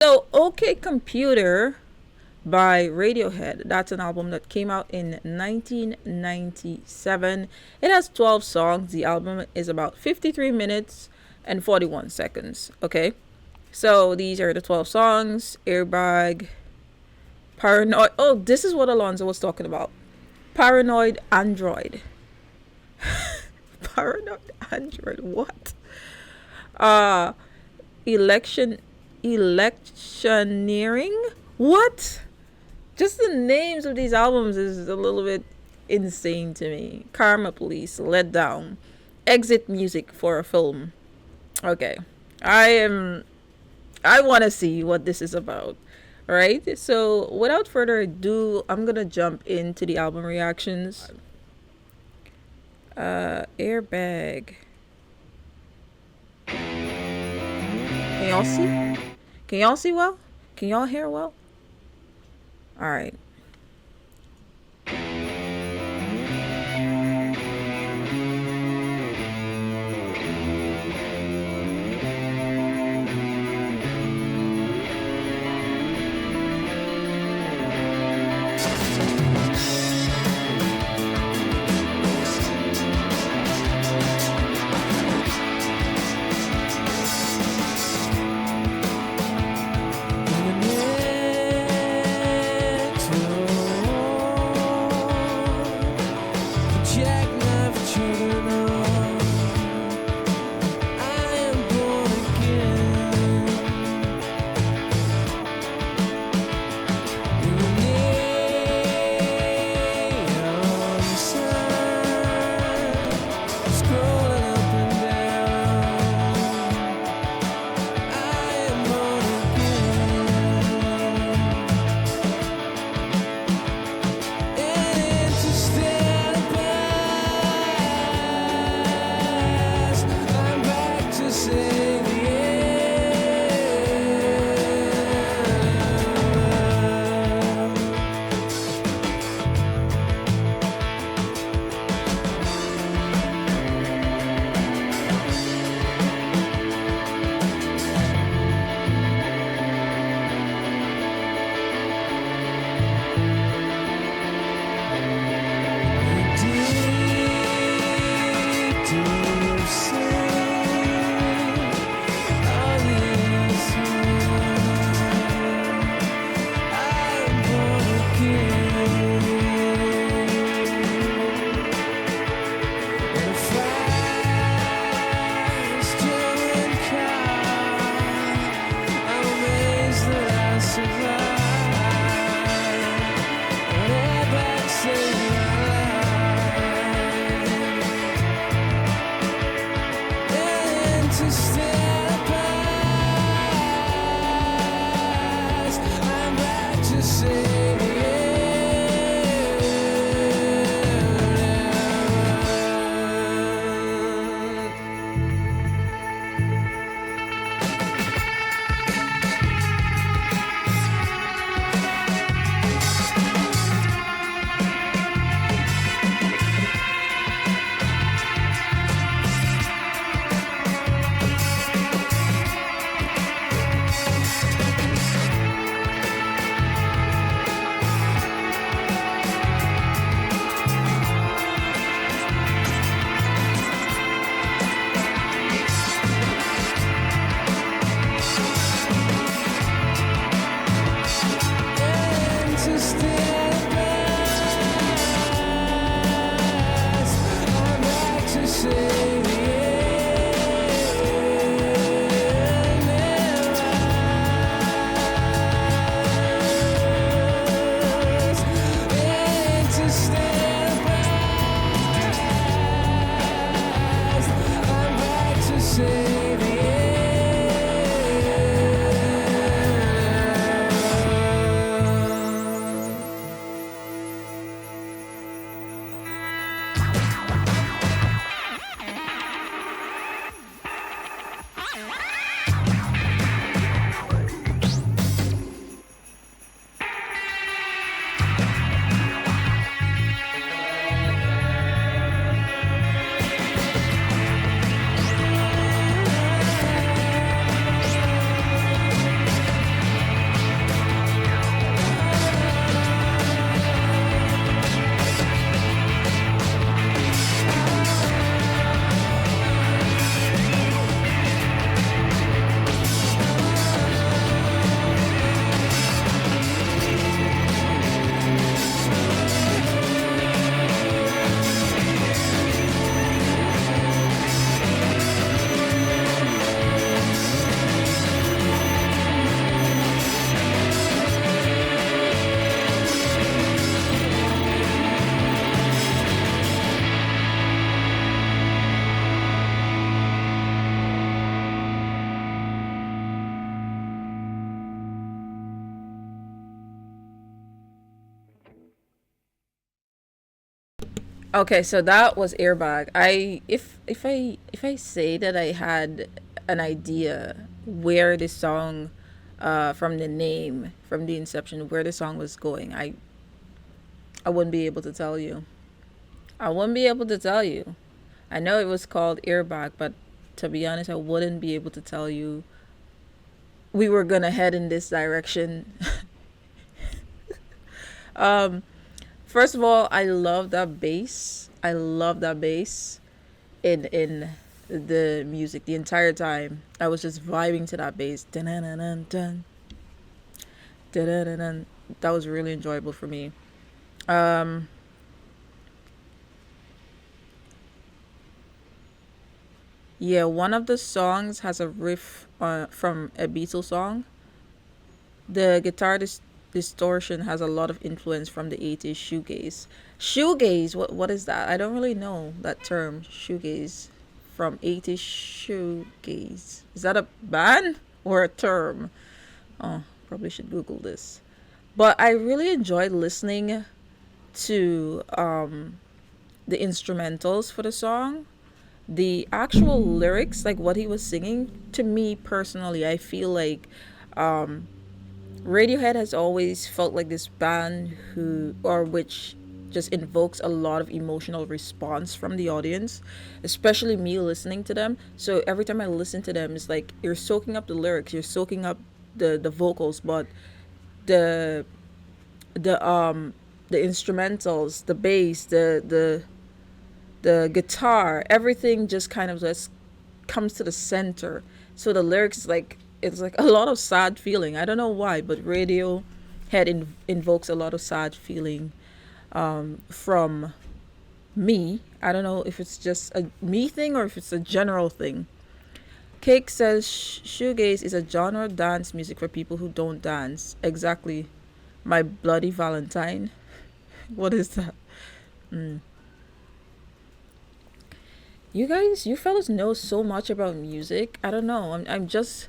So, OK Computer by Radiohead. That's an album that came out in 1997. It has 12 songs. The album is about 53 minutes and 41 seconds. Okay. So, these are the 12 songs: Airbag, Paranoid. Oh, this is what Alonzo was talking about. Paranoid Android. Paranoid Android. What? Uh, election electioneering. What? Just the names of these albums is a little bit insane to me. Karma Police, Let Down, Exit Music for a Film. Okay, I want to see what this is about. All right. So without further ado, I'm gonna jump into the album reactions. Airbag. Can y'all see? Can y'all see well? Can y'all hear well? All right. Okay, so that was Airbag. If I say that I had an idea where this song, from the name, from the inception, where the song was going, I wouldn't be able to tell you. I wouldn't be able to tell you. I know it was called Airbag, but to be honest, I wouldn't be able to tell you we were gonna head in this direction. um, First of all, I love that bass. I love that bass in the music the entire time. I was just vibing to that bass. Dun dun dun dun dun dun. That was really enjoyable for me. Um, yeah, one of the songs has a riff from a Beatles song. The guitar distortion has a lot of influence from the 80s shoegaze. Shoegaze, what is that? I don't really know that term, shoegaze. From 80s shoegaze. Is that a band or a term? Oh, probably should Google this. But I really enjoyed listening to the instrumentals for the song. The actual lyrics, like what he was singing, to me personally, I feel like um, Radiohead has always felt like this band who, or which just invokes a lot of emotional response from the audience, especially me listening to them. So every time I listen to them, it's like you're soaking up the lyrics, you're soaking up the vocals, but the the um the instrumentals, the bass, the guitar, everything just kind of just comes to the center. So the lyrics is like it's like a lot of sad feeling. I don't know why, but Radiohead invokes a lot of sad feeling from me. I don't know if it's just a me thing or if it's a general thing. Cake says shoegaze is a genre of dance music for people who don't dance. Exactly. My Bloody Valentine. What is that? Mm. You guys, you fellas know so much about music. I don't know. I'm just.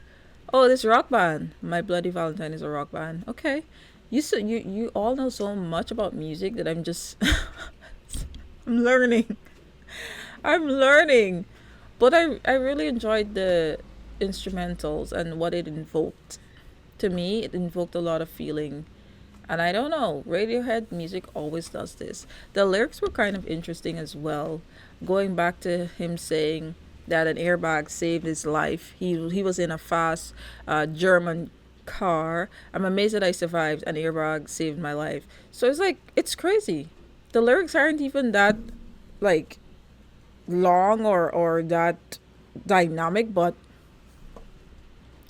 Oh, this rock band. My Bloody Valentine is a rock band. Okay. You all know so much about music that I'm just. I'm learning. I'm learning. But I really enjoyed the instrumentals and what it invoked. To me, it invoked a lot of feeling. And I don't know, Radiohead music always does this. The lyrics were kind of interesting as well. Going back to him saying that an airbag saved his life. He was in a fast German car. I'm amazed that I survived. An airbag saved my life. So it's like it's crazy. The lyrics aren't even that like long or that dynamic, but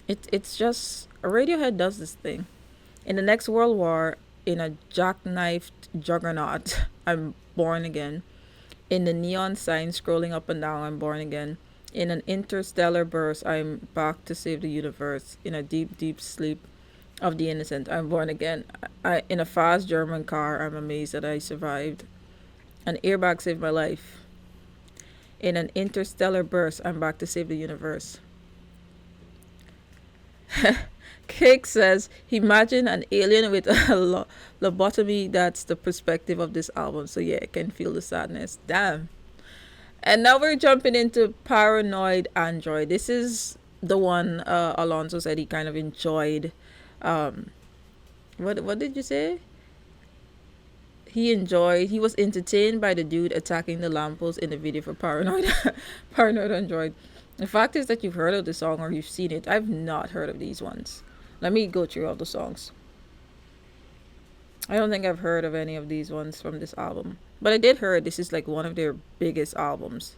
it's just Radiohead does this thing. In the next world war, in a jackknifed juggernaut, I'm born again. In the neon sign scrolling up and down, I'm born again. In an interstellar burst, I'm back to save the universe. In a deep, deep sleep of the innocent, I'm born again. In a fast German car, I'm amazed that I survived. An airbag saved my life. In an interstellar burst, I'm back to save the universe. Cake says, imagine an alien with a lobotomy. That's the perspective of this album. So yeah, I can feel the sadness. Damn. And now we're jumping into Paranoid Android. This is the one Alonso said he kind of enjoyed. Um, what did you say? He was entertained by the dude attacking the lamppost in the video for Paranoid Paranoid Android. The fact is that you've heard of the song or you've seen it. I've not heard of these ones. Let me go through all the songs. I don't think I've heard of any of these ones from this album. But I did hear this is like one of their biggest albums.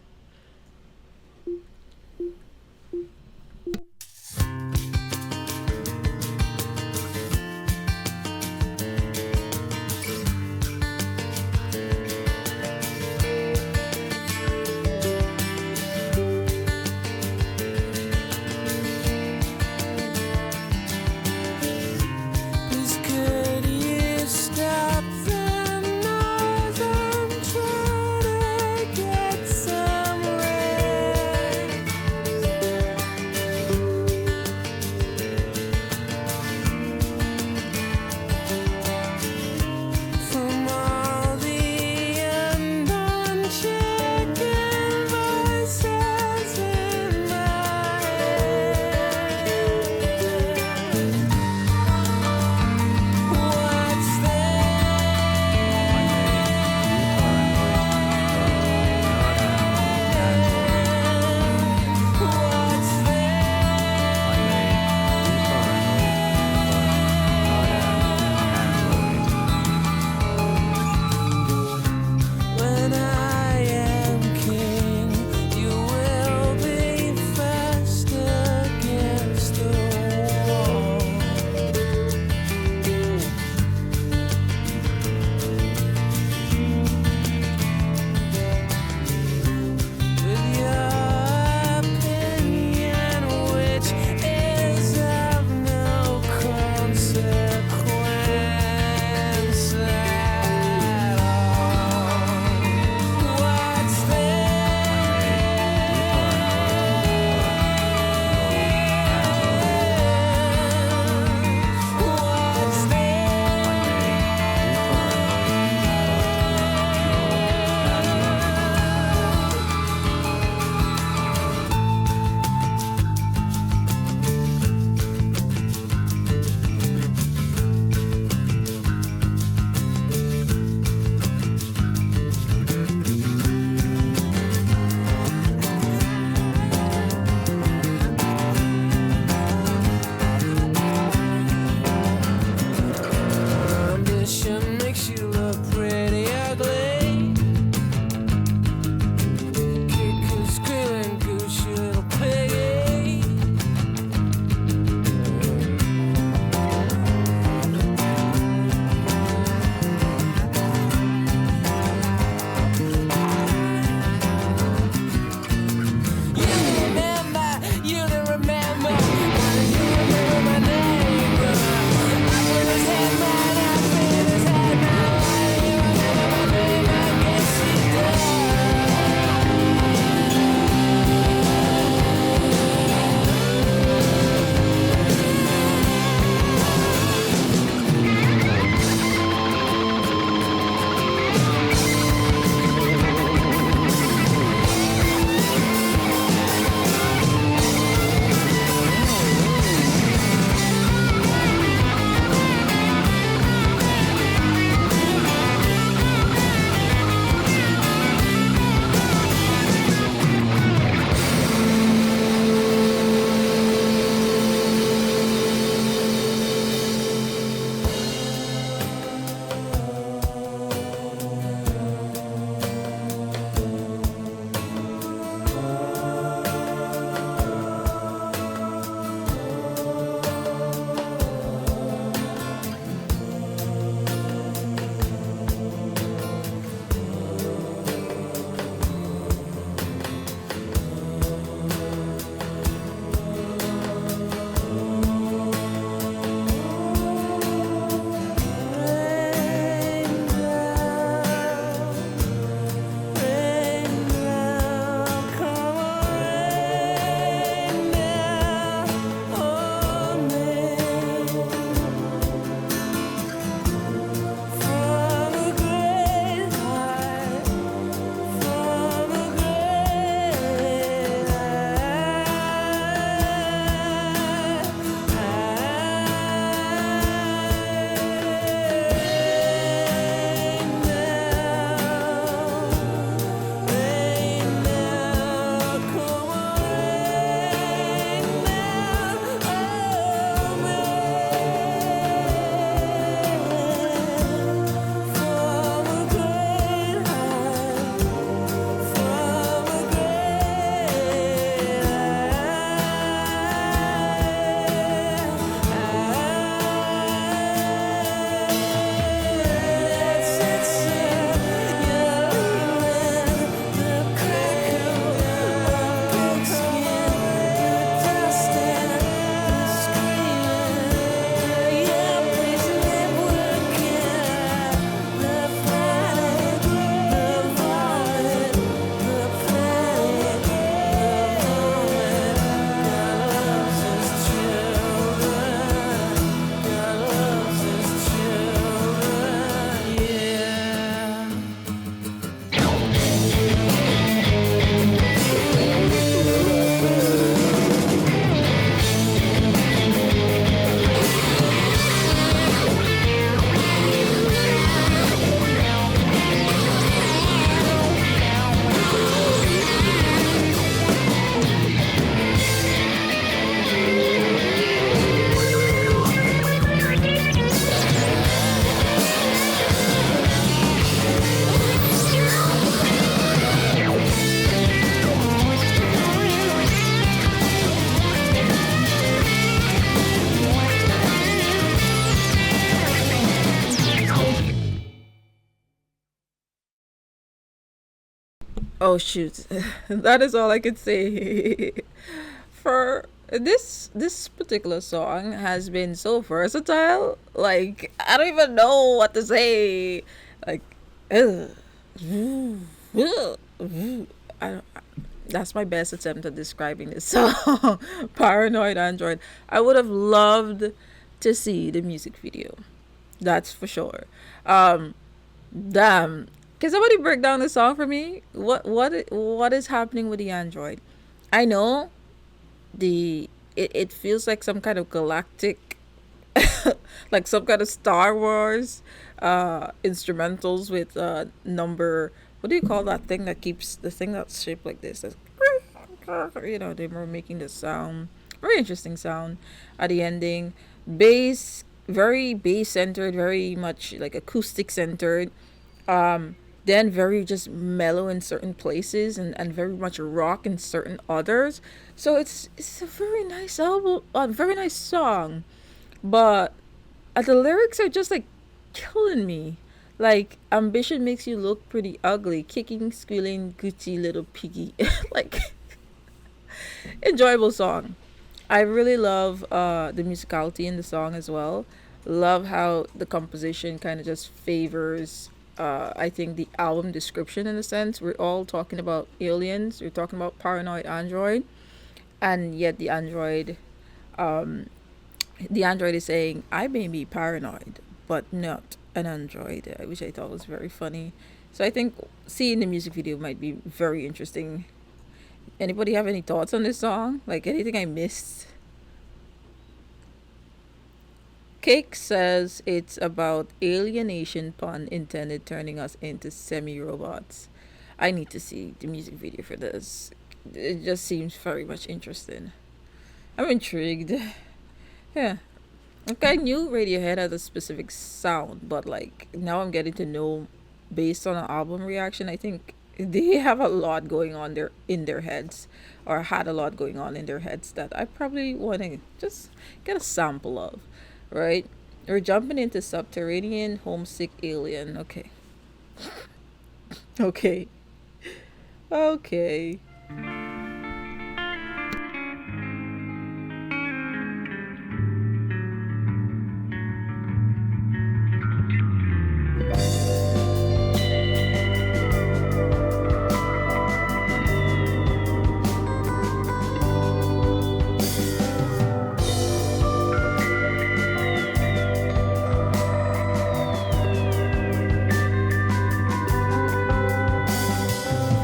Oh shoot, that is all I could say. For this particular song has been so versatile. Like I don't even know what to say. Like, ugh. I don't, that's my best attempt at describing this song. Paranoid Android. I would have loved to see the music video. That's for sure. Um, Damn. Can somebody break down the song for me? What is happening with the android? I know it feels like some kind of galactic, like some kind of Star Wars instrumentals with number. What do you call that thing that keeps the thing that's shaped like this? They were making the sound. Very interesting sound at the ending. Bass, very bass centered, very much like acoustic centered. Then very just mellow in certain places and very much rock in certain others. So it's a very nice album, a very nice song, but the lyrics are just like killing me. Like ambition makes you look pretty ugly, kicking, squealing, Gucci little piggy. Like enjoyable song. I really love the musicality in the song as well. Love how the composition kind of just favors, I think, the album description in a sense. We're all talking about aliens, we're talking about paranoid android, and yet the android is saying, I may be paranoid, but not an android, which I thought was very funny. So I think seeing the music video might be very interesting. Anybody have any thoughts on this song? Like anything I missed? Cake says it's about alienation, pun intended, turning us into semi robots. I need to see the music video for this. It just seems very much interesting. I'm intrigued. Yeah. Like I knew Radiohead had a specific sound, but like now I'm getting to know based on an album reaction, I think they have a lot going on there in their heads or had a lot going on in their heads that I probably want to just get a sample of, right? We're jumping into subterranean homesick alien. Okay. Okay. Okay.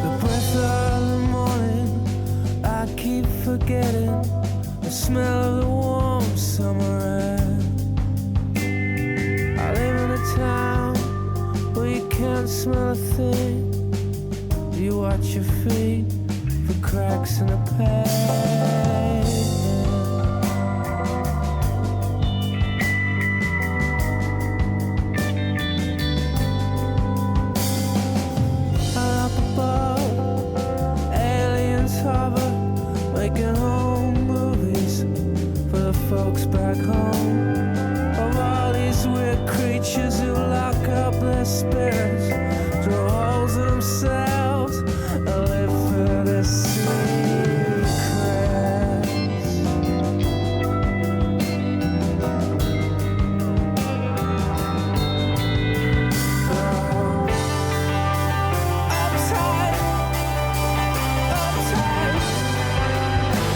The breath of the morning, I keep forgetting the smell of the warm summer air. I live in a town where you can't smell a thing. You watch your feet for cracks in the pavement. Up above, aliens hover, making home movies for the folks back home. Of all these weird creatures who lock up their spirits, draw holes in themselves, and live for their secrets. Uptight, uptight.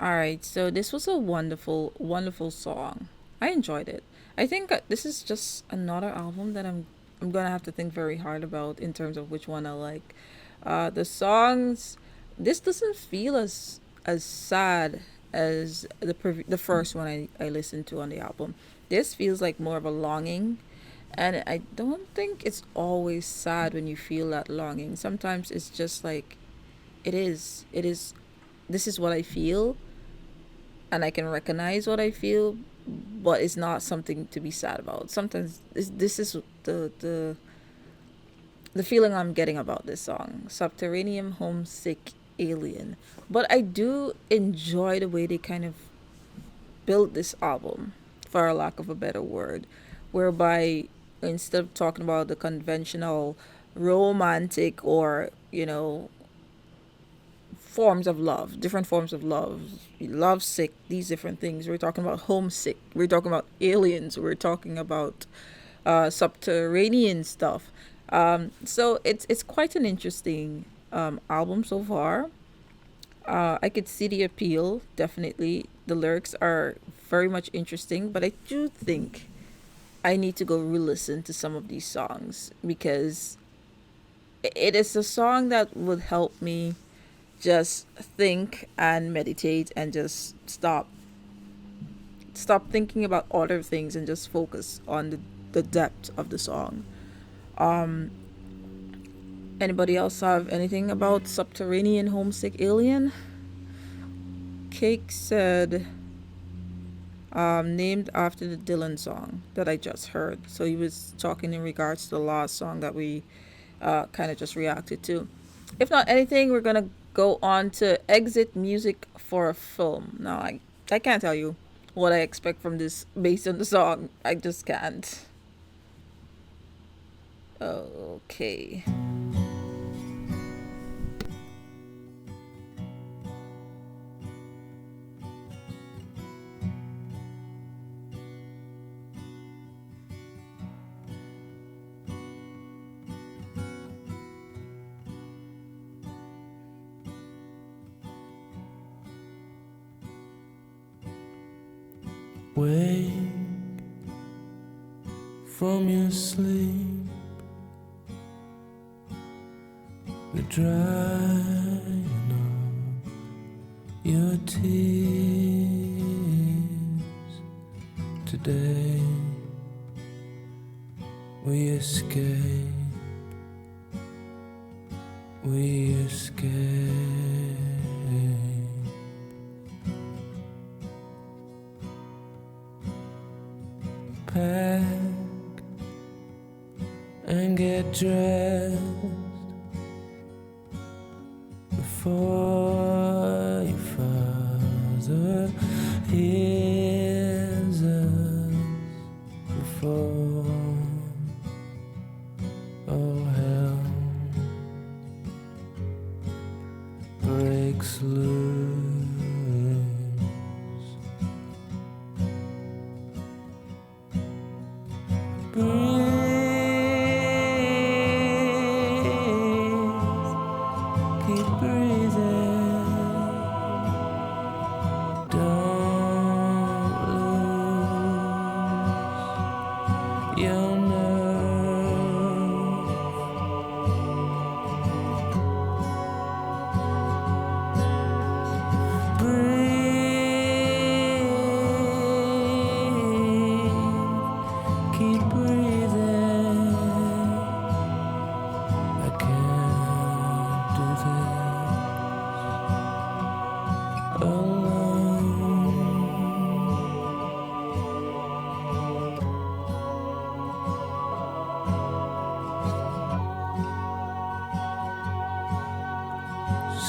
All right, so this was a wonderful, wonderful song. I enjoyed it. I think this is just another album that I'm gonna have to think very hard about in terms of which one I like. The songs, this doesn't feel as sad as the first one I listened to on the album. This feels like more of a longing, and I don't think it's always sad when you feel that longing. Sometimes it's just like it is this is what I feel, and I can recognize what I feel, but it's not something to be sad about. Sometimes this is the feeling I'm getting about this song, Subterranean Homesick Alien. But I do enjoy the way they kind of built this album, for a lack of a better word, whereby instead of talking about the conventional romantic or, forms of love, different forms of love, love sick, these different things. We're talking about homesick. We're talking about aliens. We're talking about subterranean stuff. So it's quite an interesting album so far. I could see the appeal, definitely. The lyrics are very much interesting, but I do think I need to go re-listen to some of these songs because it is a song that would help me just think and meditate and just stop thinking about other things and just focus on the depth of the song. Um, Anybody else have anything about Subterranean Homesick Alien? Cake said, named after the Dylan song that I just heard. So he was talking in regards to the last song that we kind of just reacted to. If not anything, we're going to go on to exit music for a film. Now, I can't tell you what I expect from this based on the song. I just can't. Okay. Wake from your sleep, the drying of your tears. Today we escape, we escape. Pack and get dressed before your father hears us, before all hell breaks loose.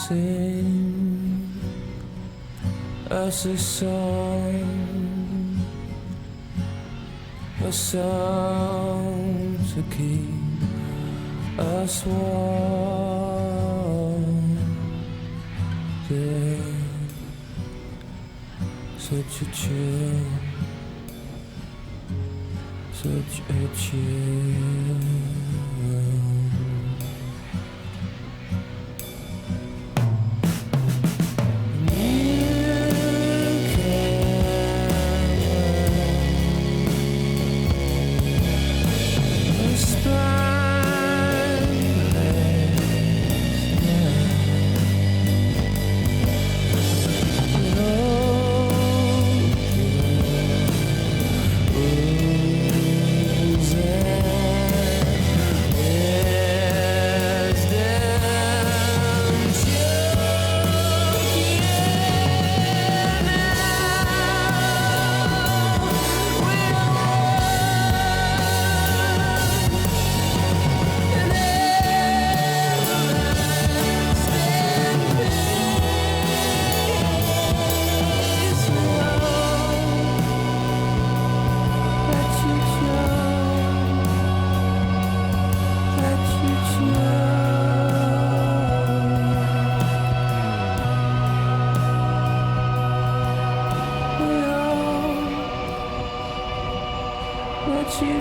Sing us a song to keep us warm. There's such a chill, such a chill. You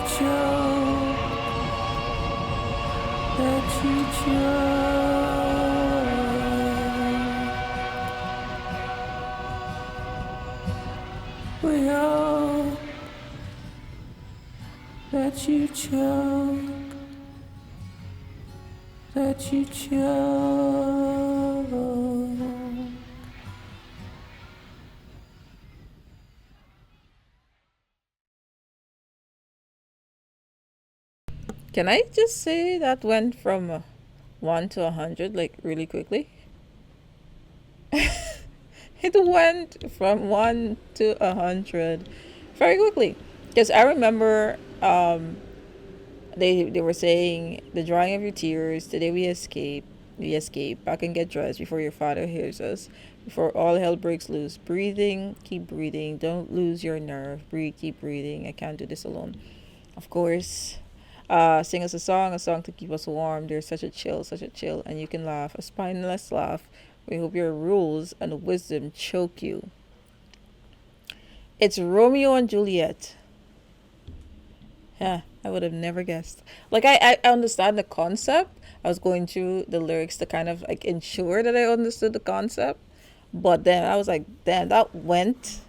choke, that you choke. We hope that you choke, that you choke. Can I just say that went from 1 to 100 like really quickly? It went from 1 to 100 very quickly. Because I remember they were saying the drying of your tears, today we escape, back and get dressed before your father hears us, before all hell breaks loose. Breathing, keep breathing, don't lose your nerve, breathe, keep breathing, I can't do this alone. Of course, sing us a song to keep us warm. There's such a chill, and you can laugh, a spineless laugh. We hope your rules and wisdom choke you. It's Romeo and Juliet. Yeah, I would have never guessed. Like I understand the concept. I was going through the lyrics to kind of like ensure that I understood the concept. But then I was like, damn, that went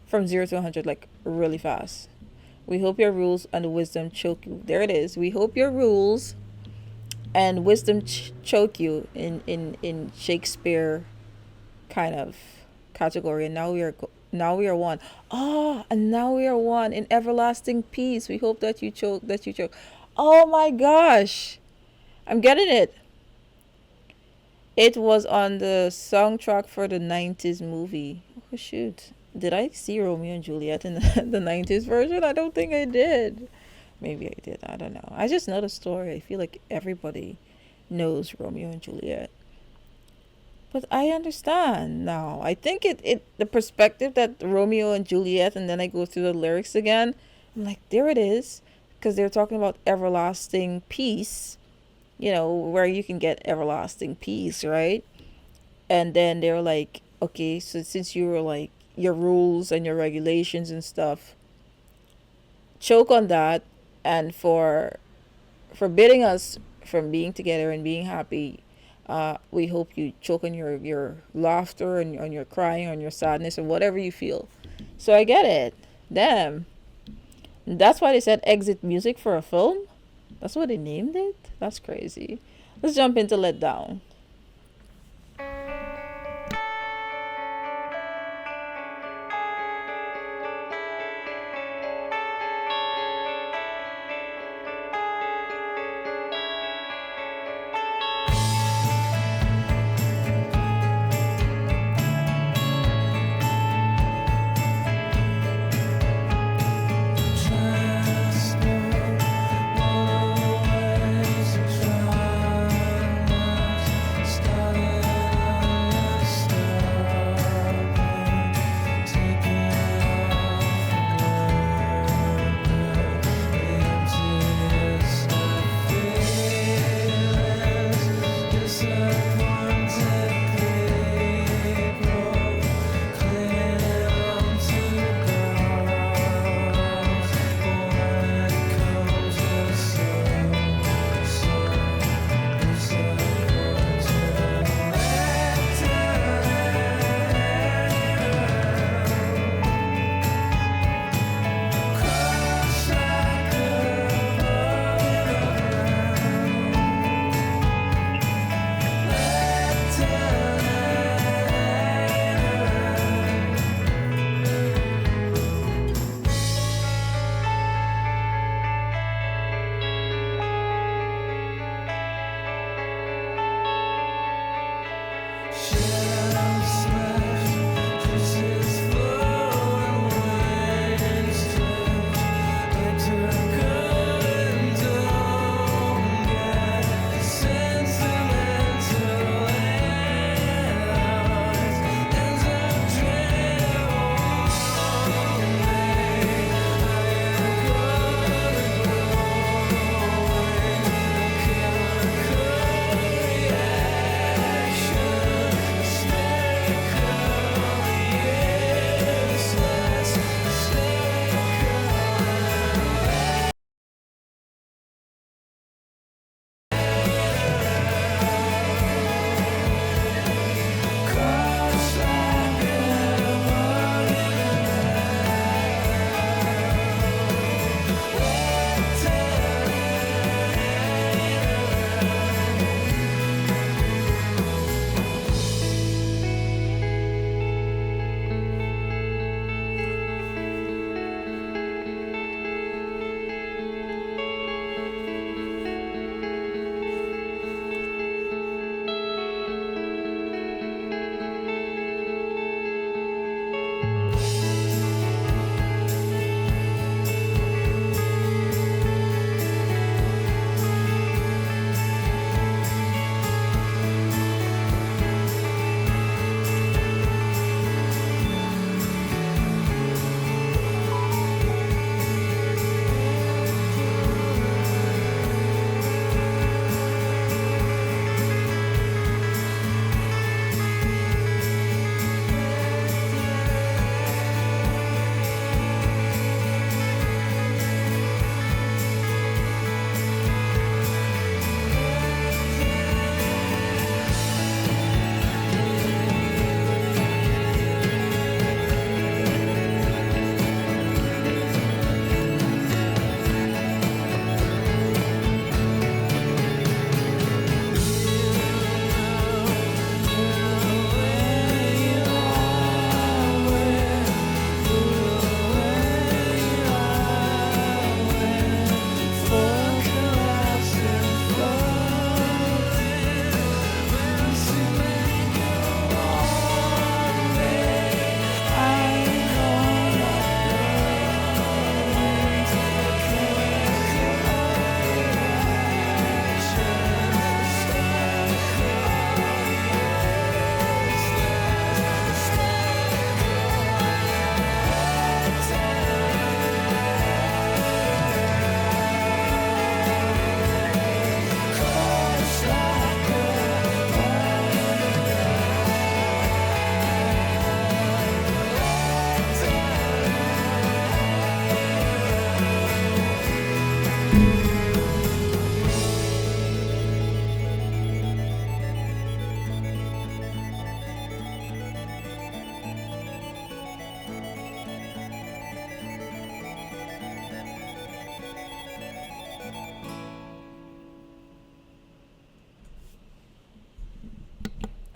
from 0 to 100 like really fast. We hope your rules and wisdom choke you. There it is. We hope your rules and wisdom choke you in Shakespeare kind of category. And now we are one. Oh, and now we are one in everlasting peace. We hope that you choke, that you choke. Oh my gosh. I'm getting it. It was on the soundtrack for the 90s movie. Oh shoot. Did I see Romeo and Juliet in the 90s version? I don't think I did. Maybe I did. I don't know. I just know the story. I feel like everybody knows Romeo and Juliet. But I understand now. I think it the perspective that Romeo and Juliet, and then I go through the lyrics again. I'm like, there it is. Because they're talking about everlasting peace, where you can get everlasting peace, right? And then they're like, okay, so since you were like, your rules and your regulations and stuff, choke on that, and for forbidding us from being together and being happy, we hope you choke on your laughter and on your crying, on your sadness, or whatever you feel. So I get it. Damn. That's why they said exit music for a film. That's what they named it. That's crazy. Let's jump into Let Down.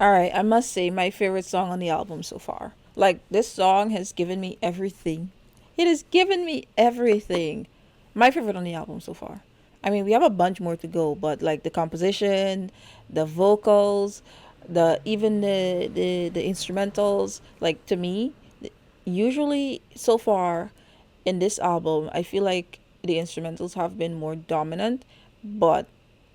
All right, I must say my favorite song on the album so far. Like this song has given me everything. It has given me everything. My favorite on the album so far. I mean, we have a bunch more to go, but like the composition, the vocals, the even the instrumentals, like to me, usually so far in this album, I feel like the instrumentals have been more dominant, but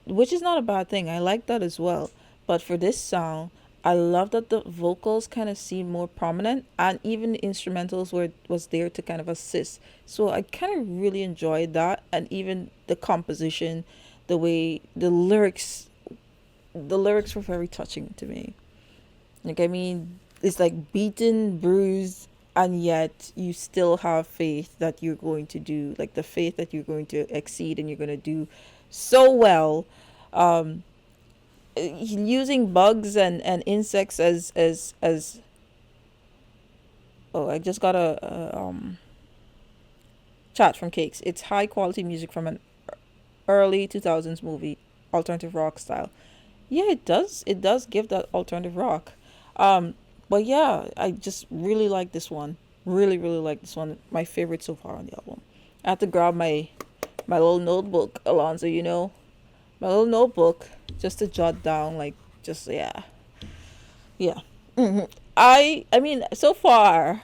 which is not a bad thing. I like that as well. But for this song, I love that the vocals kind of seem more prominent, and even the instrumentals were was there to kind of assist. So I kind of really enjoyed that, and even the composition, the way the lyrics were very touching to me. Like I mean, it's like beaten, bruised, and yet you still have faith that you're going to do, like the faith that you're going to exceed and you're going to do so well. Um, Using bugs and insects as oh, I just got a chat from Cakes. It's high quality music from an early 2000s movie, alternative rock style. Yeah, it does give that alternative rock. um but yeah, I just really like this one, really like this one, my favorite so far on the album. I had to grab my little notebook, Alonzo, my little notebook, just to jot down, like, just yeah, yeah. I mean, so far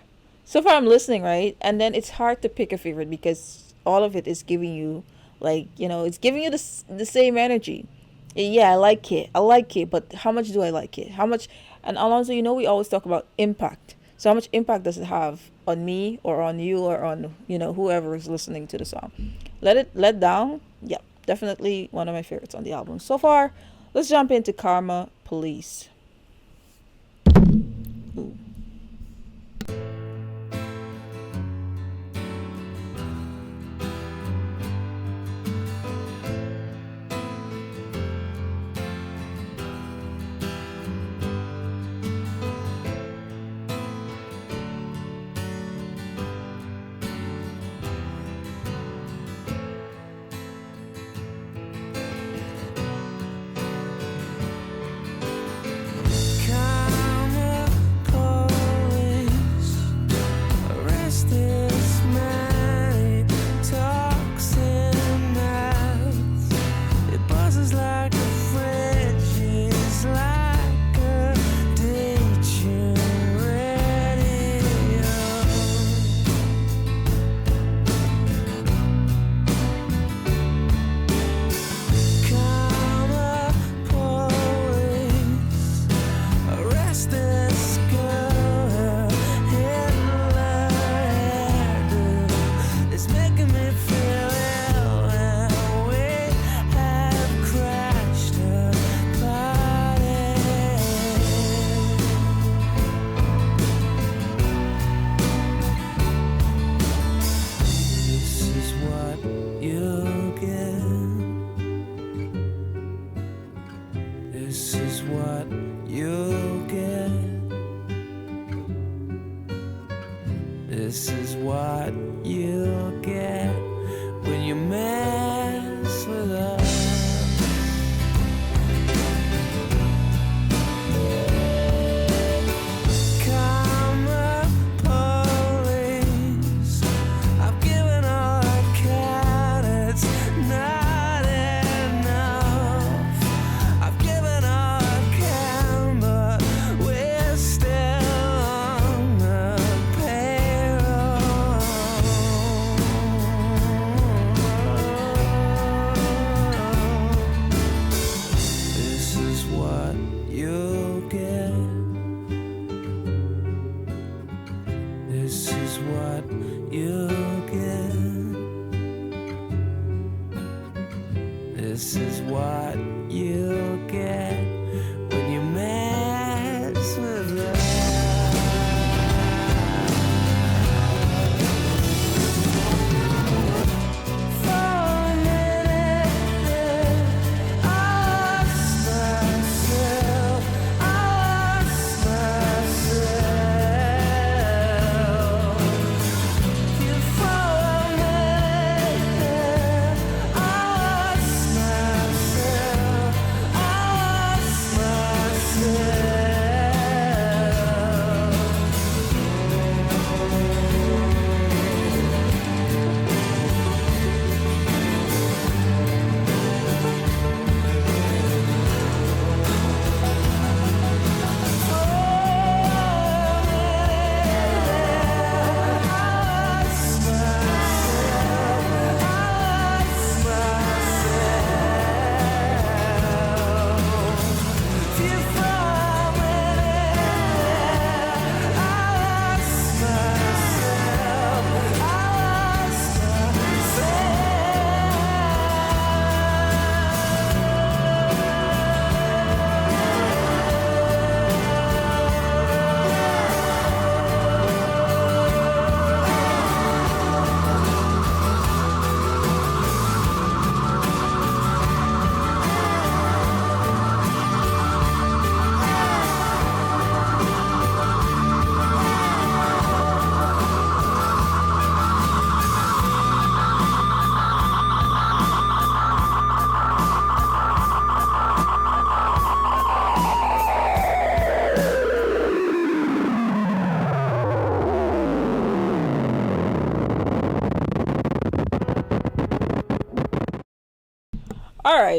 I'm listening, right, and then it's hard to pick a favorite because all of it is giving you, like, it's giving you the same energy. Yeah, I like it, but how much do I like it? How much? And Alonso, we always talk about impact. So how much impact does it have on me or on you or on whoever is listening to the song? Let down. Yeah, definitely one of my favorites on the album so far. Let's jump into Karma Police. Ooh. Karma police arrest this man. He talks in mouths. It buzzes like a fridge. It's like a ditching radio. Karma police arrest this girl. Hitler hairdo is making me feel ill, and we have crashed a party. This is what you get. This is what you get. This is what you get when you mess with us. Karma police, I've given all I can. It's not enough. I've given all I can, but we're still on the payroll. This is what you get. This is what you get. This is what you get when you mess with us. For a minute there, I lost myself. I lost myself. You for a minute there, I lost myself. I lost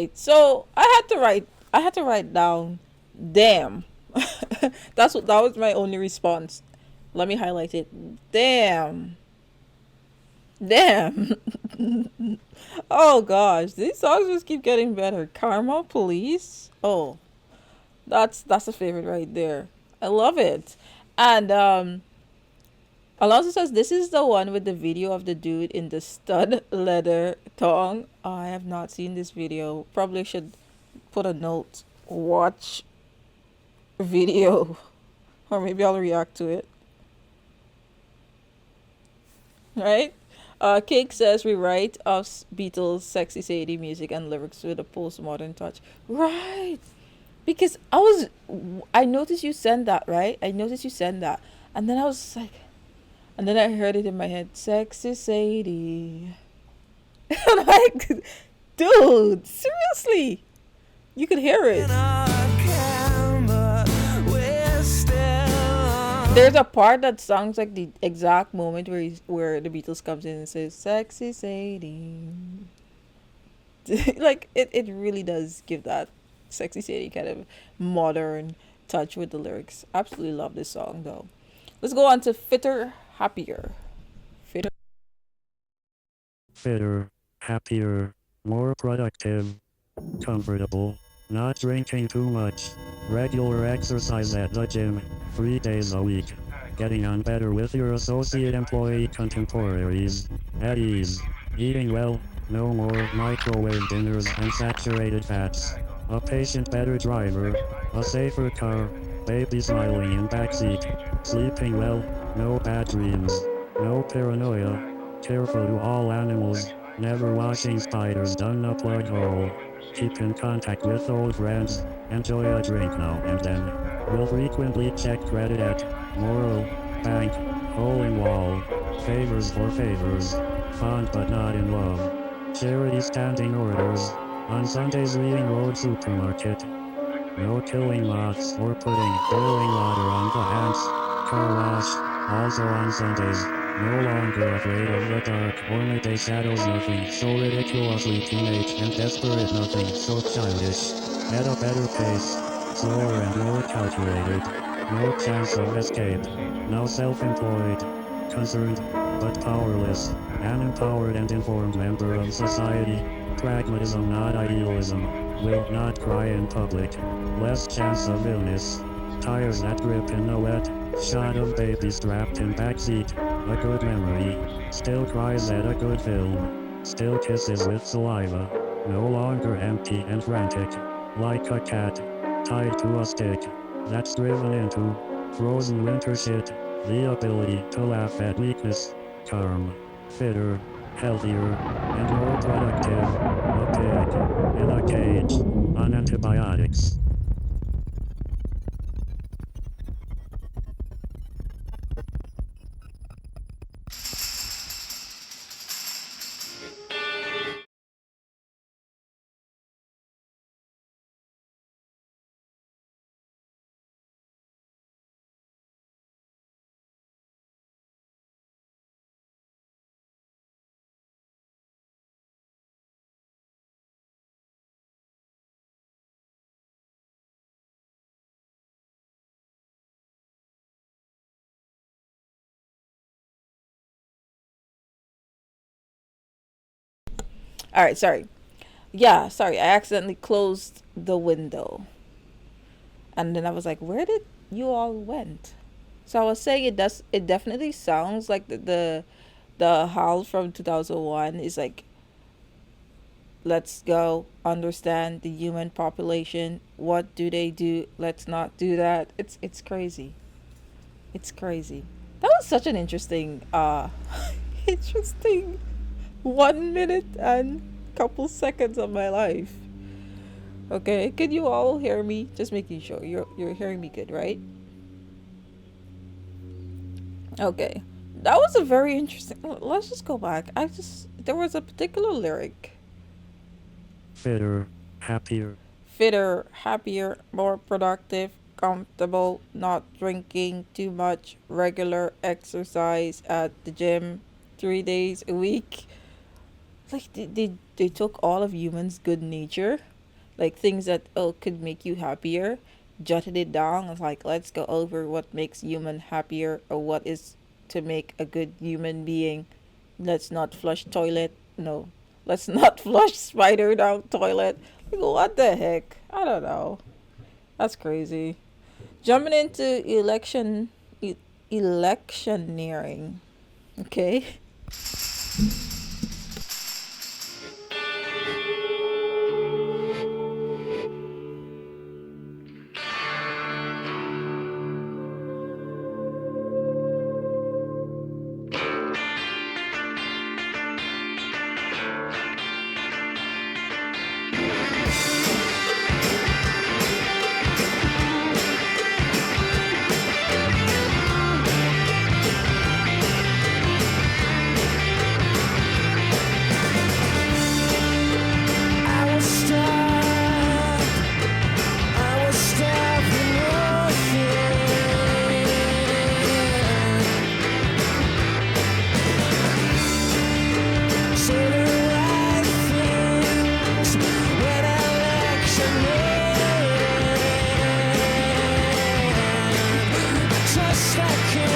right. So I had to write down damn. That was my only response. Let me highlight it. Damn. Damn. Oh gosh, these songs just keep getting better. Karma Police. Oh, that's a favorite right there. I love it. And Alonso says this is the one with the video of the dude in the stud leather thong. I have not seen this video. Probably should put a note. Watch video. Or maybe I'll react to it. Right? Cake says rewrite of Beatles' sexy Sadie music and lyrics with a postmodern touch. Right. Because I noticed you sent that, right? I noticed you sent that. And then I was like, and then I heard it in my head, sexy Sadie. I'm like, dude, seriously. You could hear it. There's a part that sounds like the exact moment where the Beatles comes in and says, sexy Sadie. Like, it really does give that sexy Sadie kind of modern touch with the lyrics. Absolutely love this song, though. Let's go on to Fitter, Happier. Fitter. Fitter, happier, more productive, comfortable, not drinking too much, regular exercise at the gym, 3 days a week, getting on better with your associate employee contemporaries, at ease, eating well, no more microwave dinners and saturated fats, a patient better driver, a safer car, baby smiling in backseat, sleeping well, no bad dreams, no paranoia, careful to all animals, never washing spiders down a plug hole, keep in contact with old friends, enjoy a drink now and then, will frequently check credit at Moral, Bank, Hole in Wall, favors for favors, fond but not in love, charity standing orders, on Sundays reading Road Supermarket, no killing moths or putting boiling water on the hands, car wash, also on Sundays, no longer afraid of the dark or midday shadows, nothing so ridiculously teenage and desperate, nothing so childish, at a better pace, slower and more calculated, no chance of escape, now self-employed, concerned, but powerless, an empowered and informed member of society, pragmatism not idealism, will not cry in public, less chance of illness, tires that grip in the wet, shot of baby strapped in backseat, a good memory, still cries at a good film, still kisses with saliva, no longer empty and frantic, like a cat, tied to a stick, that's driven into frozen winter shit, the ability to laugh at weakness, calm, fitter, healthier, and more productive, a pig, in a cage, on antibiotics. All right, sorry. Yeah, sorry. I accidentally closed the window. And then I was like, where did you all went? So I was saying it definitely sounds like the howl from 2001 is like, let's go understand the human population. What do they do? Let's not do that. It's crazy. It's crazy. That was such an interesting interesting 1 minute and couple seconds of my life. Okay, can you all hear me? Just making sure you're hearing me good, right? Okay. That was a very interesting. Let's just go back. There was a particular lyric. Fitter, happier, Fitter, happier, more productive, comfortable, not drinking too much, regular exercise at the gym 3 days a week. Like they took all of humans' good nature like things that could make you happier, jotted it down. It's like, let's go over what makes human happier, or what is to make a good human being. Let's not flush toilet. No, let's not flush spider down toilet. Like, what the heck? I don't know. That's crazy. Jumping into electioneering. Okay. I was stuck, I was stuck with nothing. Say the right things when election ends. Just like in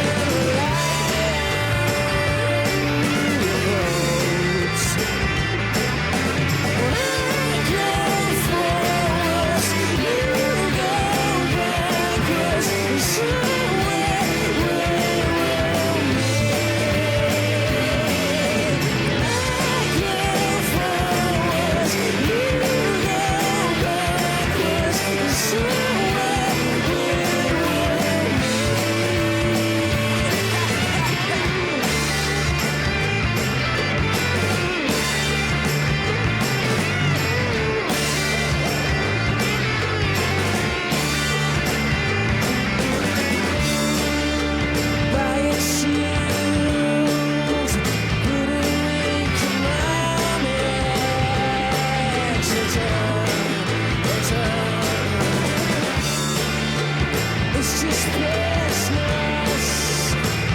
it's just business.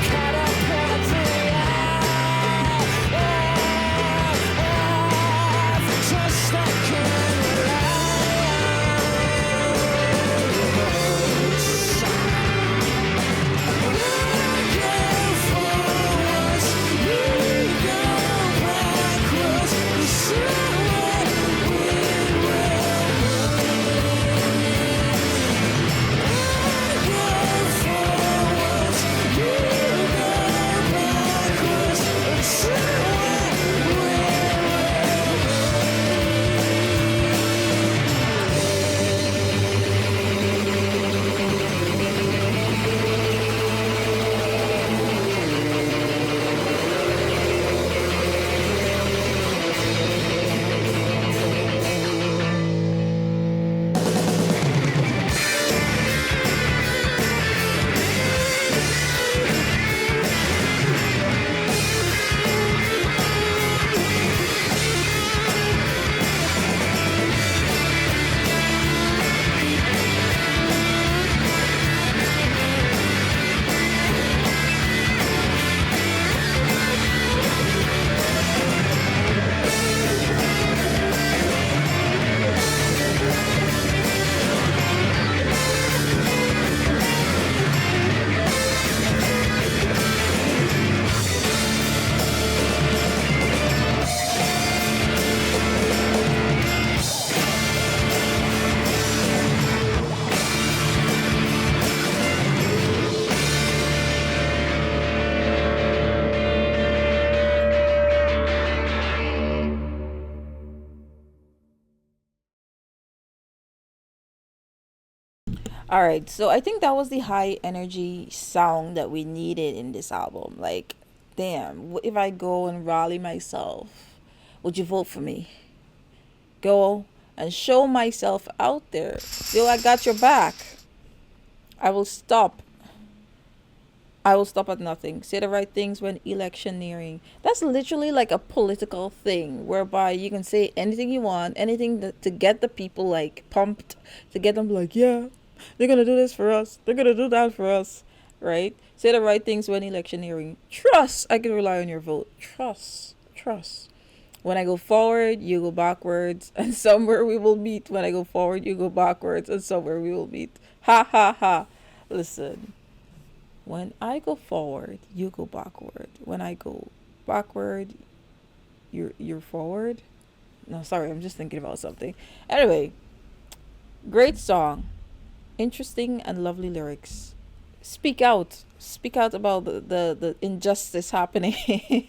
Catapult the life, just like in All right, so I think that was the high energy sound that we needed in this album. Like, damn, what if I go and rally myself? Would you vote for me? Go and show myself out there. Yo, I got your back. I will stop. I will stop at nothing. Say the right things when electioneering. That's literally like a political thing whereby you can say anything you want, anything to get the people like pumped, to get them like, yeah, they're gonna do this for us. They're gonna do that for us, right? Say the right things when electioneering. Trust. I can rely on your vote. Trust. Trust. When I go forward, you go backwards, and somewhere we will meet. When I go forward, you go backwards, and somewhere we will meet. Ha ha ha. Listen, when I go forward, you go backward. When I go backward, you're forward. No, sorry, I'm just thinking about something. Anyway, great song. Interesting and lovely lyrics. Speak out. Speak out about the injustice happening.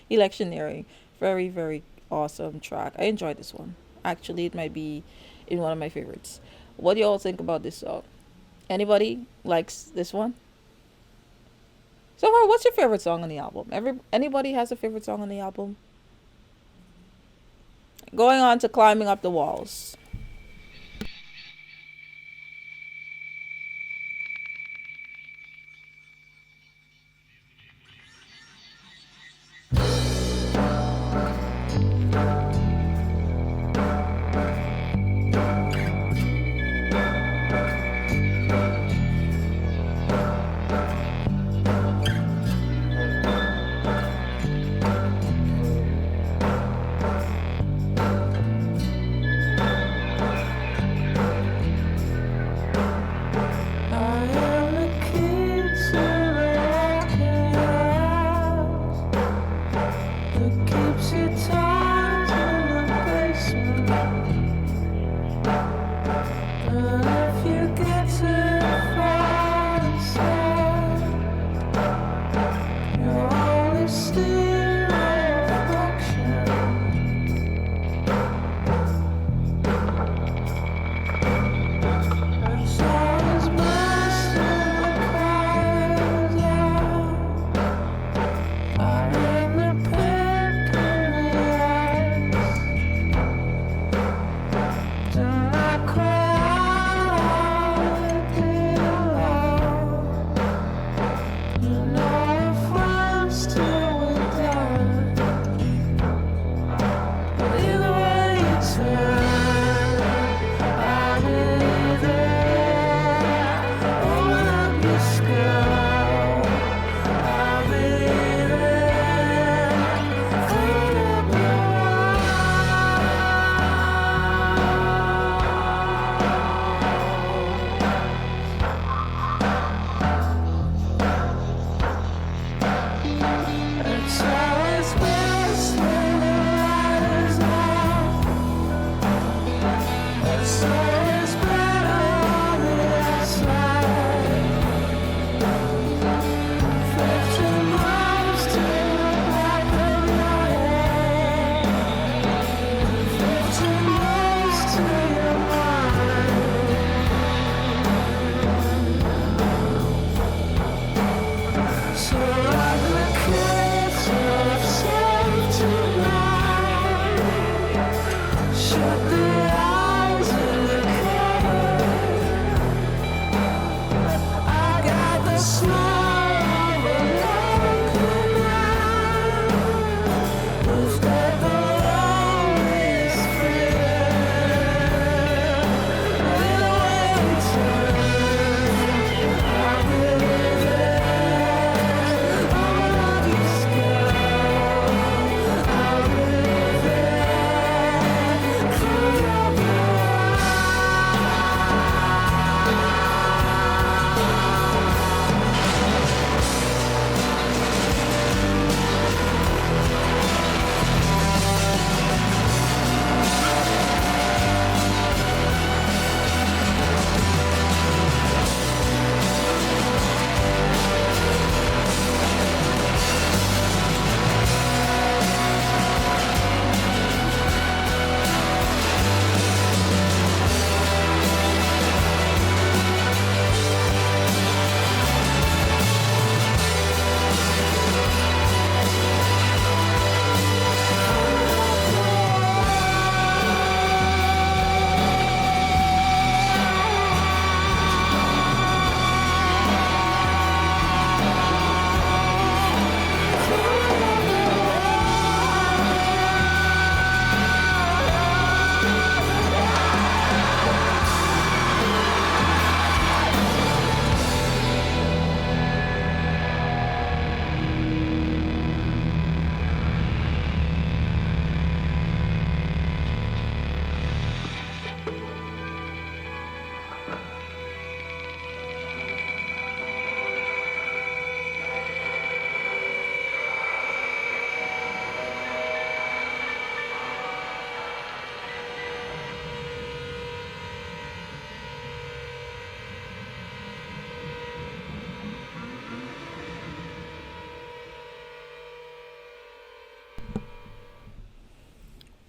Electioneering. Very, very awesome track. I enjoyed this one. Actually, it might be in one of my favorites. What do you all think about this song? Anybody likes this one? So far, what's your favorite song on the album? Anybody has a favorite song on the album? Going on to Climbing Up the Walls.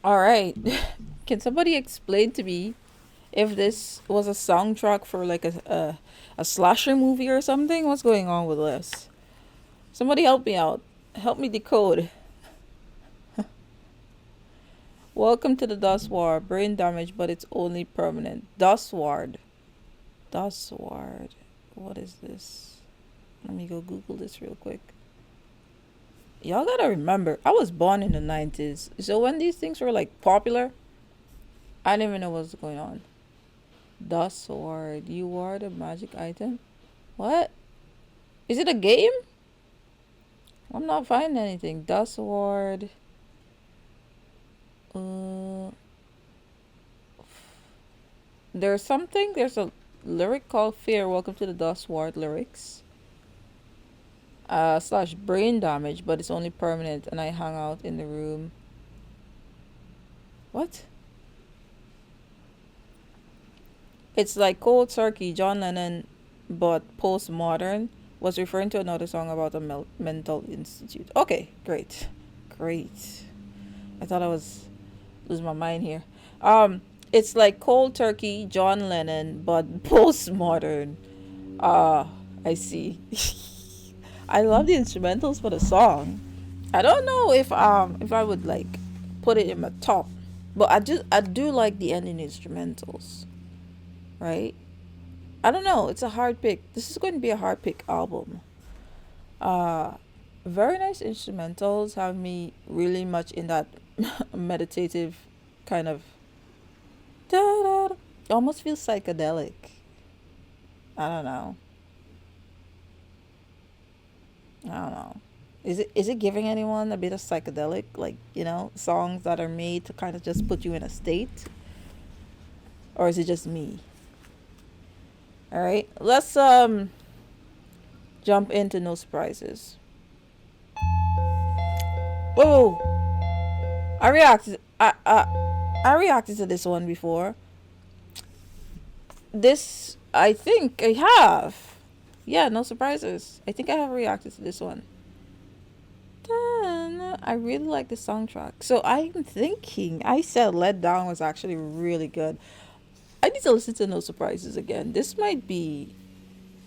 All right. Can somebody explain to me if this was a soundtrack for like a slasher movie or something? What's going on with this? Somebody help me out. Help me decode. Welcome to the Dust War. Brain damage, but it's only permanent. Dust Ward. Dust Ward. What is this? Let me go Google this real quick. Y'all gotta remember, I was born in the 90s. So when these things were like popular, I didn't even know what was going on. Dust Ward. You are the magic item? What? Is it a game? I'm not finding anything. Dust Ward. There's something. There's a lyric called Fear. Welcome to the Dust Ward lyrics. Slash brain damage, but it's only permanent, and I hang out in the room. What? It's like cold turkey. John Lennon, but postmodern, was referring to another song about a mental institute. Okay, great, great. I thought I was losing my mind here. It's like cold turkey, John Lennon, but postmodern. I see. I love the instrumentals for the song. I don't know if I would like put it in my top, but I do like the ending instrumentals. Right? I don't know. It's a hard pick. This is going to be a hard pick album. Very nice instrumentals, have me really much in that meditative kind of almost feels psychedelic. I don't know. I don't know. Is it giving anyone a bit of psychedelic, like, songs that are made to kind of just put you in a state? Or is it just me? All right, let's jump into No Surprises. Whoa! I reacted to this one before. This, I think I have. Yeah, No Surprises. I think I have reacted to this one. I really like the soundtrack. So I'm thinking, I said Let Down was actually really good. I need to listen to No Surprises again. This might be.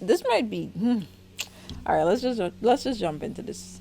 All right, let's just jump into this.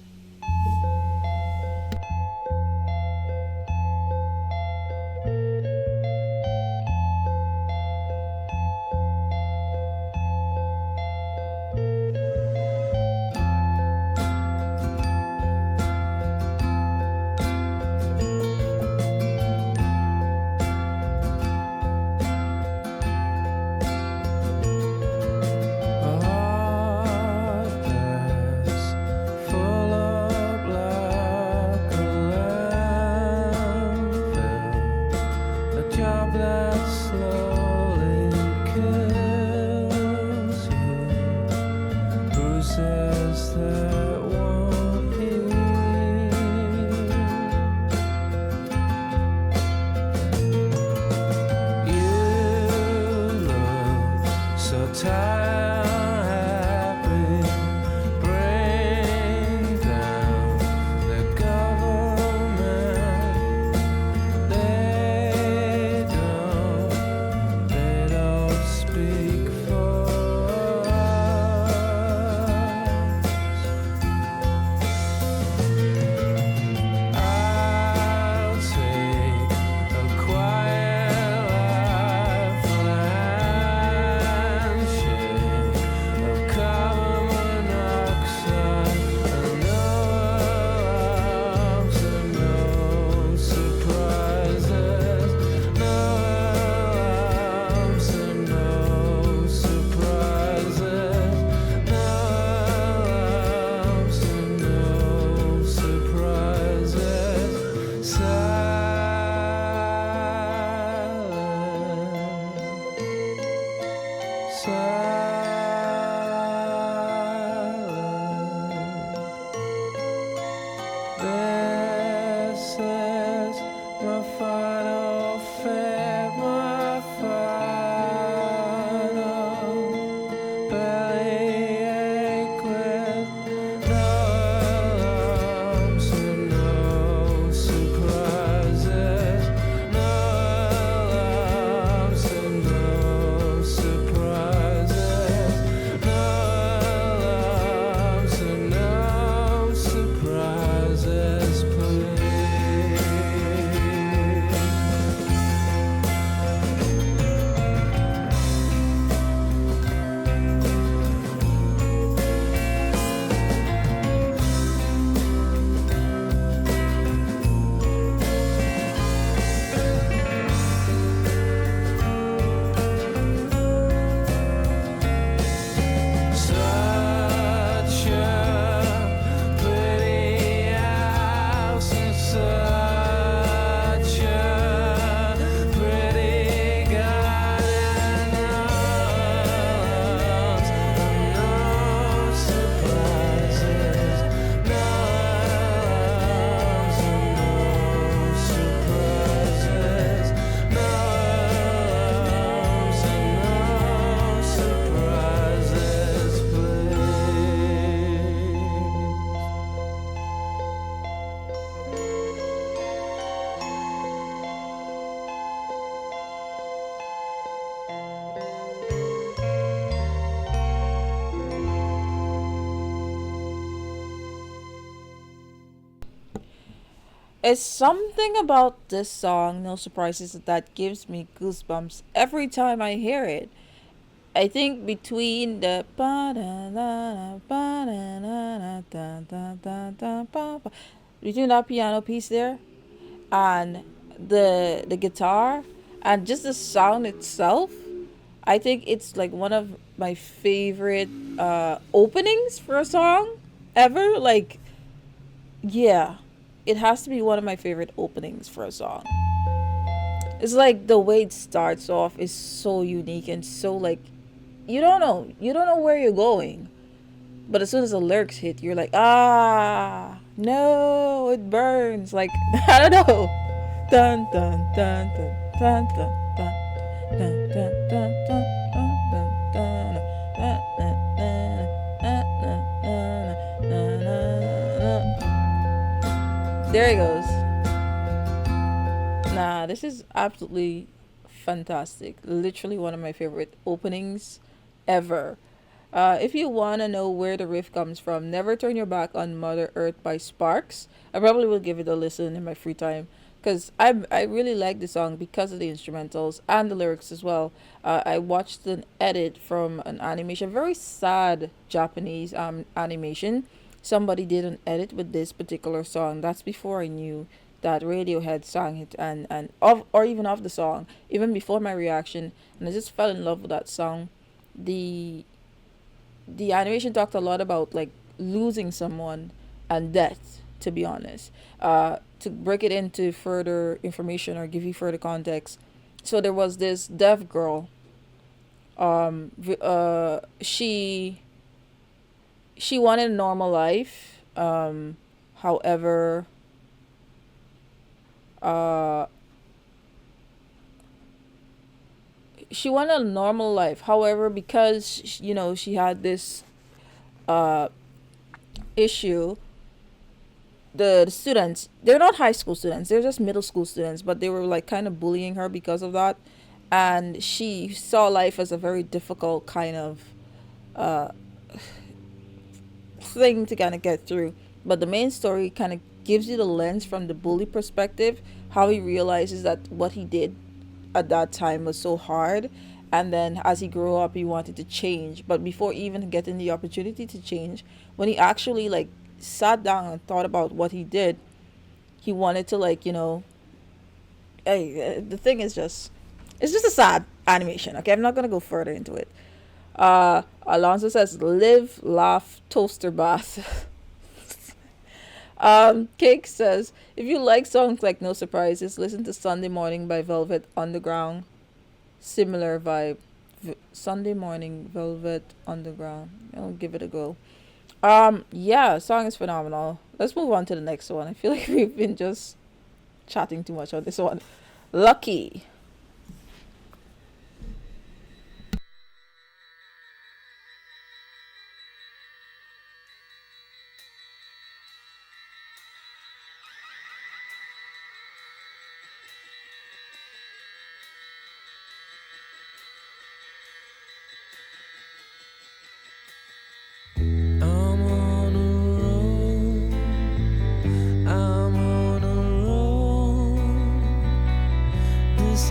It's something about this song, No Surprises, that gives me goosebumps every time I hear it. I think between the between that piano piece there and the guitar and just the sound itself, I think it's like one of my favorite openings for a song ever. Like, yeah, it has to be one of my favorite openings for a song. It's like the way it starts off is so unique and so like you don't know where you're going, but as soon as the lyrics hit, you're like, ah, no, it burns. Like I don't know. Dun dun dun dun dun dun dun dun dun dun dun dun dun. There he goes. Nah, this is absolutely fantastic. Literally one of my favorite openings ever. If you want to know where the riff comes from, Never Turn Your Back on Mother Earth by Sparks. I probably will give it a listen in my free time because I really like the song because of the instrumentals and the lyrics as well. I watched an edit from an animation, very sad Japanese animation. Somebody did an edit with this particular song. That's before I knew that Radiohead sang it and of or even of the song, even before my reaction, and I just fell in love with that song. The the animation talked a lot about like losing someone and death, to be honest. To break it into further information or give you further context, so there was this deaf girl. She wanted a normal life. However, uh she wanted a normal life. However, because she had this uh issue, the students, they're not high school students, they're just middle school students, but they were like kind of bullying her because of that, and she saw life as a very difficult kind of uh thing to kind of get through. But the main story kind of gives you the lens from the bully perspective, how he realizes that what he did at that time was so hard, and then as he grew up he wanted to change, but before even getting the opportunity to change, when he actually like sat down and thought about what he did, he wanted to like hey, the thing is just, it's just a sad animation. Okay, I'm not gonna go further into it. Alonso says live laugh toaster bath. Cake says, if you like songs like No Surprises, listen to Sunday Morning by Velvet Underground. Similar vibe. Sunday Morning, Velvet Underground. I'll give it a go. Yeah, song is phenomenal. Let's move on to the next one. I feel like we've been just chatting too much on this one. Lucky. I'm on a roll. I'm on a roll. This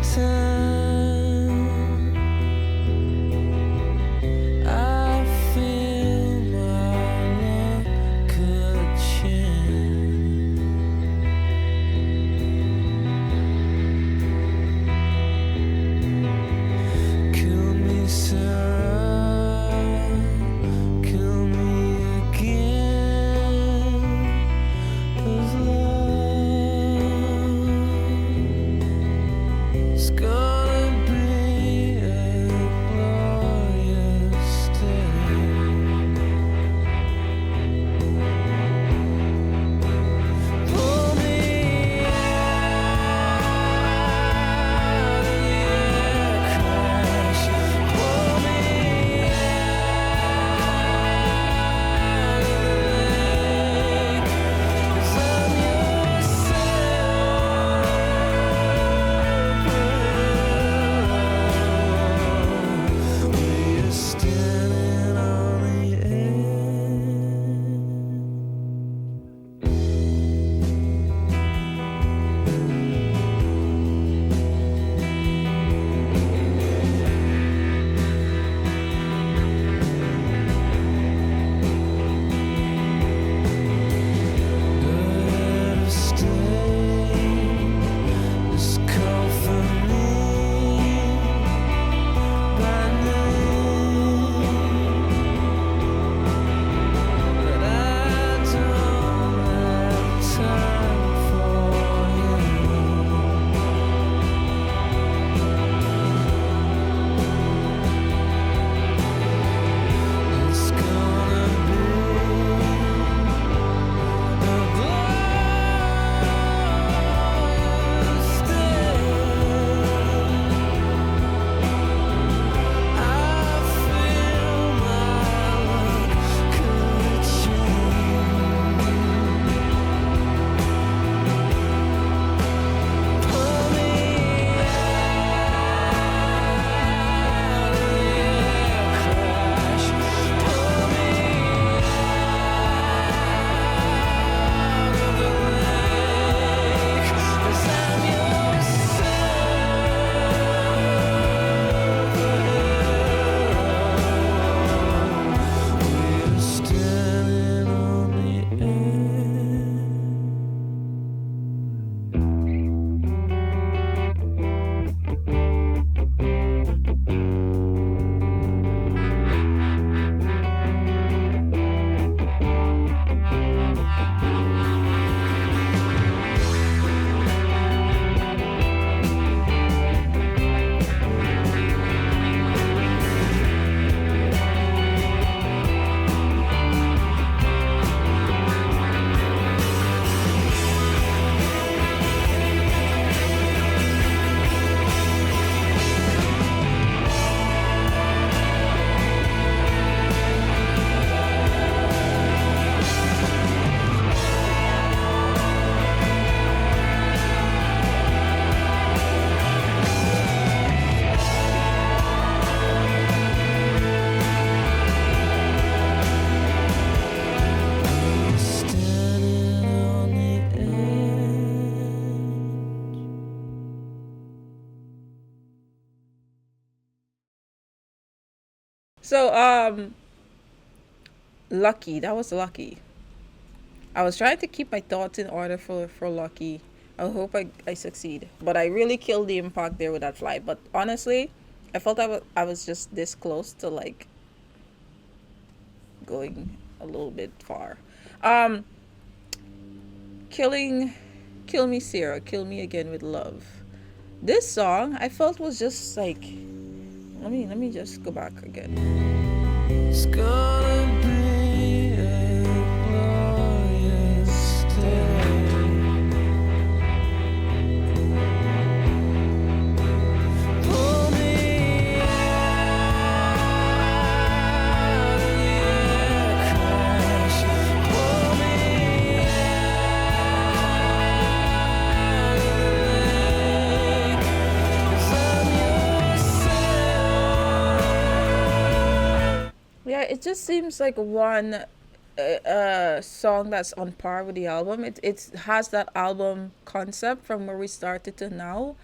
So, Lucky. That was Lucky. I was trying to keep my thoughts in order for Lucky. I hope I succeed. But I really killed the impact there with that fly. But honestly, I felt I was just this close to like going a little bit far. Um, killing, kill me, Sarah. Kill me again with love. This song I felt was just like. Let me just go back again. It's gonna be a glorious day. Pull me out of your crash. Pull me out of the lake. 'Cause I'm yourself. Yeah, it just seems like one song that's on par with the album. It has that album concept from where we started to now.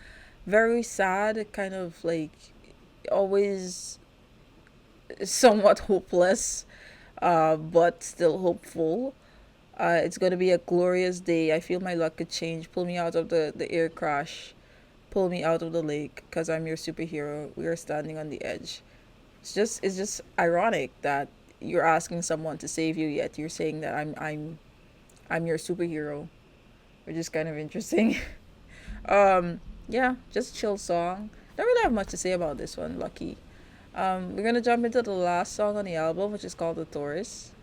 Very sad, kind of like always somewhat hopeless, but still hopeful. It's gonna be a glorious day. I feel my luck could change. Pull me out of the air crash. Pull me out of the lake, cause I'm your superhero. We are standing on the edge. It's just ironic that you're asking someone to save you, yet you're saying that I'm your superhero, which is kind of interesting. Yeah, just chill song. Don't really have much to say about this one, Lucky. We're gonna jump into the last song on the album, which is called The Taurus.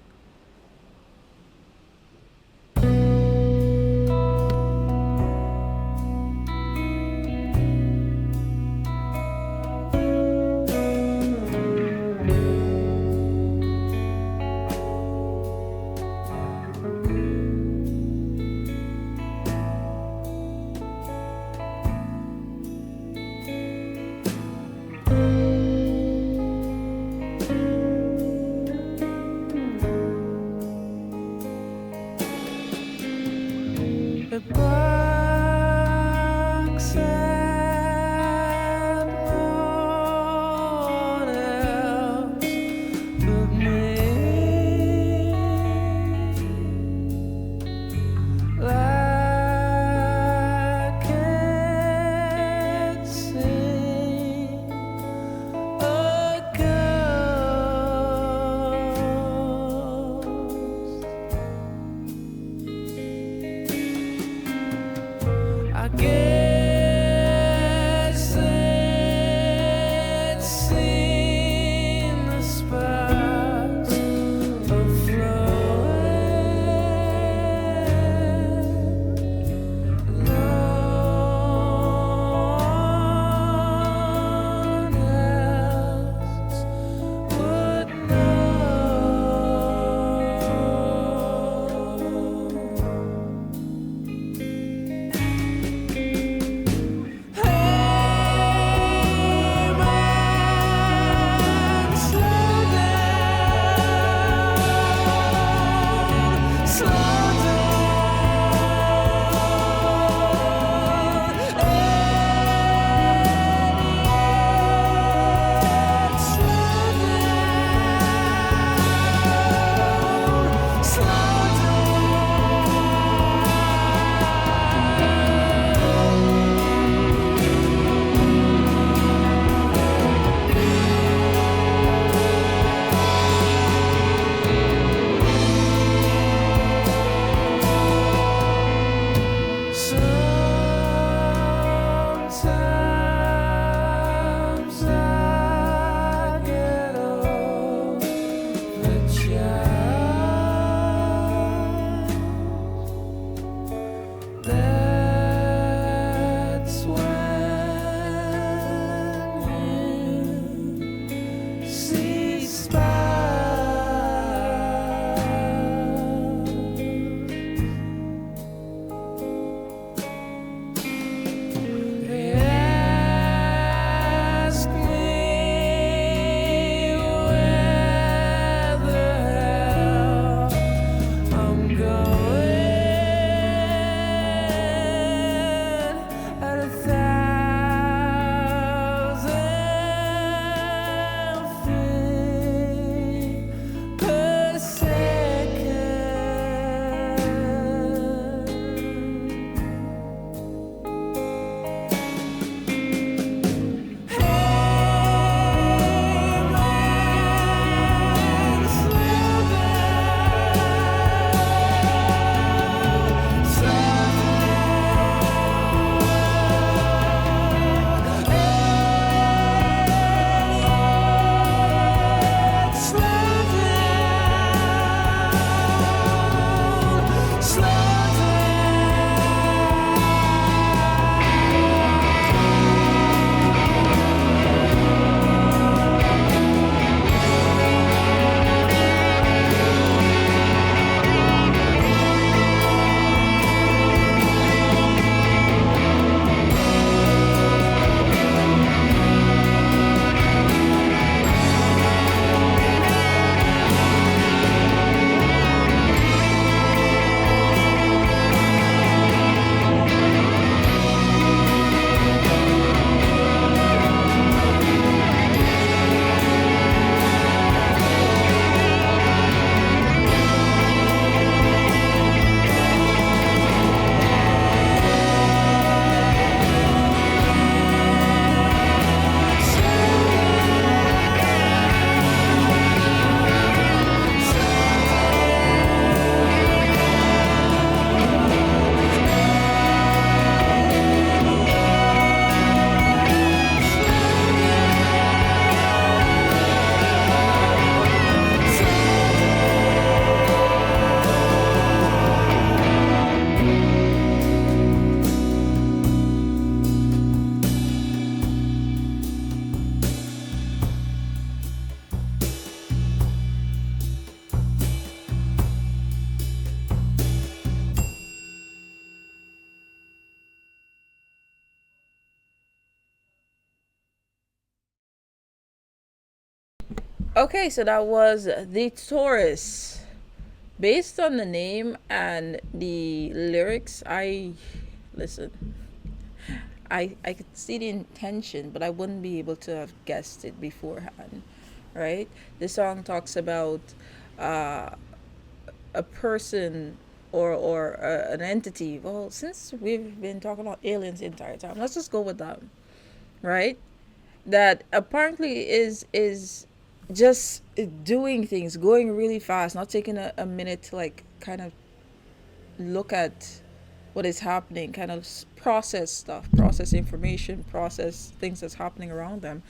Okay, so that was The Taurus. Based on the name and the lyrics, I listen. I could see the intention, but I wouldn't be able to have guessed it beforehand, right? The song talks about uh, a person or an entity. Well, since we've been talking about aliens the entire time, let's just go with that, right? That apparently is just doing things, going really fast, not taking a minute to like kind of look at what is happening, kind of process stuff, process information, process things that's happening around them.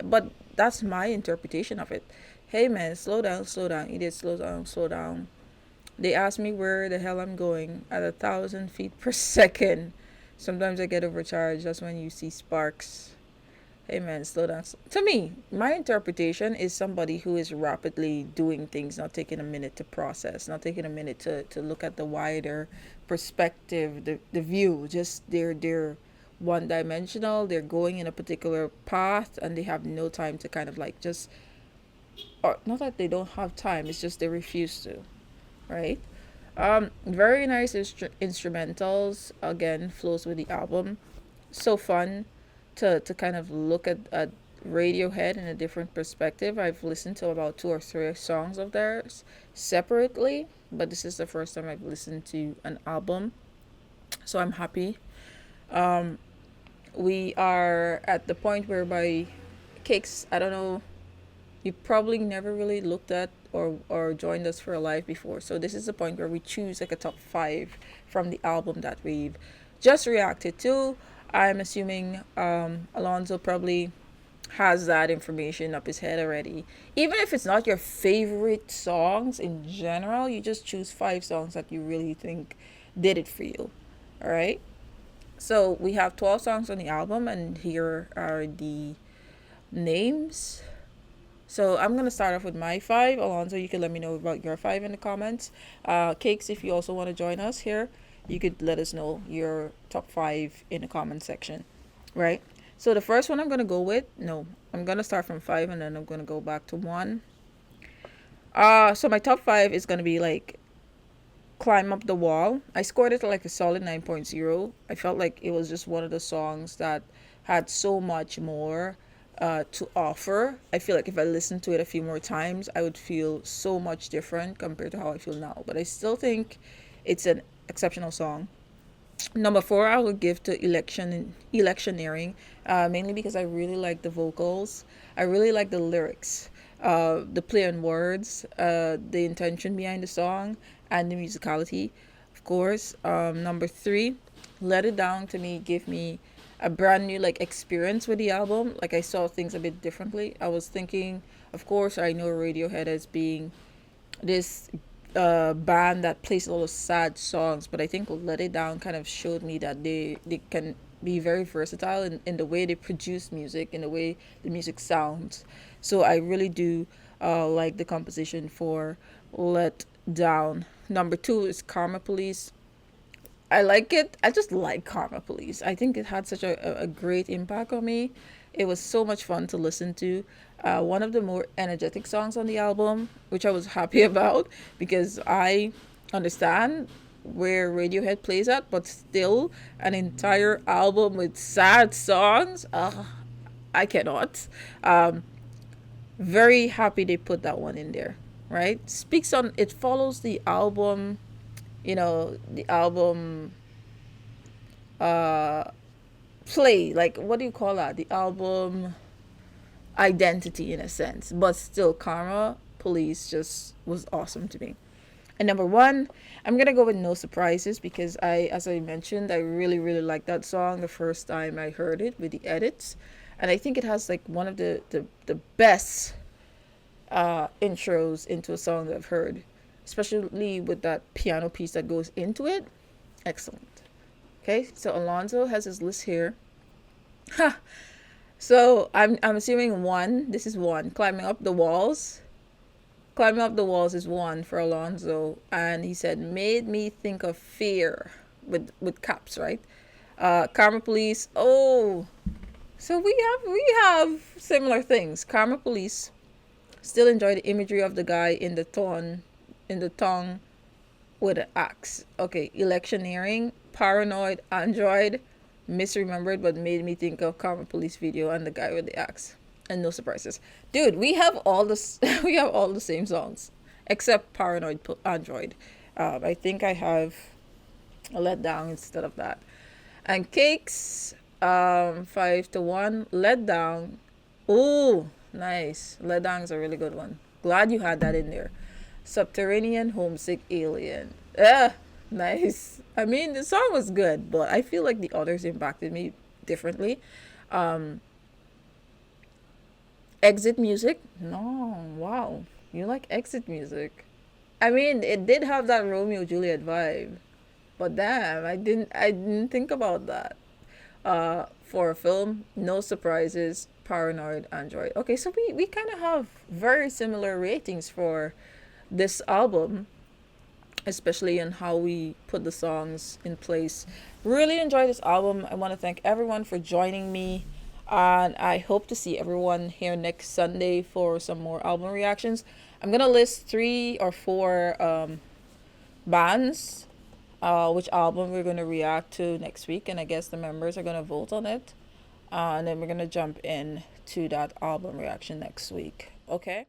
But that's my interpretation of it. Hey man, slow down, idiot, slow down, slow down. They ask me where the hell I'm going at 1,000 feet per second. Sometimes I get overcharged. That's when you see sparks. Hey man, slow down. To me, my interpretation is somebody who is rapidly doing things, not taking a minute to process, not taking a minute to look at the wider perspective, the view. Just they're one dimensional, they're going in a particular path and they have no time to kind of like just, or not that they don't have time, it's just they refuse to, right? Very nice instrumentals, again, flows with the album. So fun to kind of look at Radiohead in a different perspective. I've listened to about two or three songs of theirs separately, but this is the first time I've listened to an album, so I'm happy. Um, we are at the point whereby Cakes, I don't know, you probably never really looked at or joined us for a live before. So this is the point where we choose like a top five from the album that we've just reacted to. I'm assuming Alonzo probably has that information up his head already. Even if it's not your favorite songs in general, you just choose five songs that you really think did it for you. All right. So we have 12 songs on the album, and here are the names. So I'm gonna start off with my five. Alonso, you can let me know about your five in the comments. Cakes, if you also want to join us here, you could let us know your top five in the comment section, right? So the first one I'm gonna go with, no, I'm gonna start from five and then I'm gonna go back to one. So my top five is gonna be like Climb Up the Wall. I scored it like a solid 9.0. I felt like it was just one of the songs that had so much more to offer. I feel like if I listened to it a few more times, I would feel so much different compared to how I feel now. But I still think it's an exceptional song. Number four, I would give to Electioneering, mainly because I really like the vocals. I really like the lyrics, the play on words, the intention behind the song, and the musicality, of course. Number three, Let It Down to me gave me a brand new like experience with the album. Like I saw things a bit differently. I was thinking, of course, I know Radiohead as being this band that plays a lot of sad songs, but I think Let It Down kind of showed me that they can be very versatile in the way they produce music, in the way the music sounds. So I really do like the composition for Let Down. Number two is Karma Police. I like it. I just like Karma Police. I think it had such a great impact on me. It was so much fun to listen to. One of the more energetic songs on the album, which I was happy about because I understand where Radiohead plays at, but still an entire album with sad songs. I cannot. Very happy they put that one in there, right? Speaks on, it follows the album, the album uh play, like what do you call that, the album identity in a sense, but still Karma Police just was awesome to me. And number one, I'm gonna go with No Surprises because as I mentioned, I really like that song the first time I heard it with the edits, and I think it has like one of the best intros into a song that I've heard, especially with that piano piece that goes into it. Excellent. Okay, so Alonzo has his list here. Ha. So I'm assuming one. This is one. Climbing Up the Walls. Climbing Up the Walls is one for Alonzo, and he said made me think of fear with caps, right? Karma Police. Oh, so we have similar things. Karma Police Still enjoy the imagery of the guy in the tongue with an axe. Okay, electioneering, paranoid, android, misremembered, but made me think of Karma Police video and the guy with the axe. And no surprises, dude. We have all this. We have all the same songs except paranoid android. I think I have a let down instead of that. And cakes, 5-1. Let down. Ooh, nice. Let down is a really good one. Glad you had that in there. Subterranean Homesick Alien. Nice. I mean, the song was good, but I feel like the others impacted me differently. Um, Exit music? No, wow. You like exit music? I mean, it did have that Romeo Juliet vibe, but damn, I didn't think about that. For a film, no surprises. Paranoid Android. Okay, so we kind of have very similar ratings for this album, especially in how we put the songs in place. Really enjoy this album. I want to thank everyone for joining me. And I hope to see everyone here next Sunday for some more album reactions. I'm going to list 3 or 4 bands, which album we're going to react to next week. And I guess the members are going to vote on it. And then we're going to jump in to that album reaction next week. Okay?